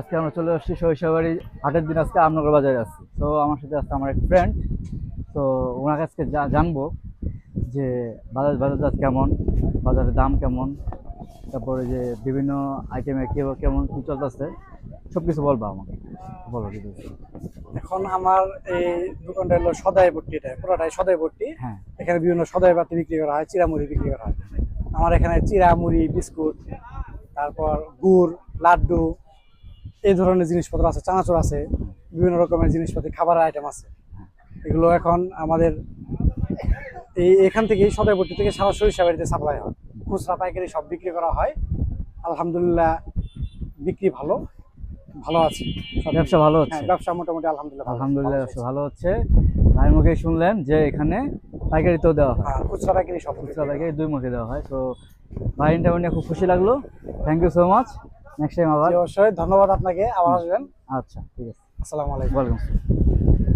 আজকে আমরা চলে আসছি সরিষাবাড়ি হাটের দিন। আজকে আমনগর বাজারে আছি। তো আমার সাথে আছে আমার এক ফ্রেন্ড। তো ওনার কাছে জানবো যে বাজার কেমন, বাজারের দাম কেমন, তারপরে যে বিভিন্ন আইটেমের কেমন কি চলতেছে সব কিছু বলবা আমাকে। বলো ডিটেলস। এখন আমার এই দোকানটা হলো সদাই ভর্তি, এটা পুরোটাই সদাই ভর্তি। হ্যাঁ। এখানে বিভিন্ন সদাই বাতি বিক্রি করা হয়, চিড়ামুড়ি বিক্রি করা হয়। আমার এখানে চিড়ামুড়ি, বিস্কুট, তারপর গুড়, লাড্ডু, এই ধরনের জিনিসপত্র আছে, চানাচুর আছে, বিভিন্ন রকমের জিনিসপাতি, খাবারের আইটেম আছে। এগুলো এখন আমাদের এখান থেকে সদাই ভর্তি থেকে সারা সরিষাবাড়িতে সাপ্লাই হয়। খুচরা পাইকারি সব বিক্রি করা হয়। আলহামদুলিল্লাহ বিক্রি ভালো ভালো আছে। ব্যবসা ভালো হ্যাঁ, হচ্ছে? ব্যবসা মোটামুটি আলহামদুলিল্লাহ আলহামদুলিল্লাহ ব্যবসা ভালো হচ্ছে। ভাই মুখে শুনলেন যে এখানে পাইকারিতেও দেওয়া হয়, হ্যাঁ, খুচরা পাইকারি সব খুচরা পাইকারি দুই মুখে দেওয়া হয়। তো ভাই ইন্টারভিউ নিয়ে খুব খুশি লাগলো। Thank you so much. Next time আবার। অবশ্যই ধন্যবাদ আপনাকে, আবার আসবেন। আচ্ছা, ঠিক আছে। আসসালামু আলাইকুম। ওয়েলকাম।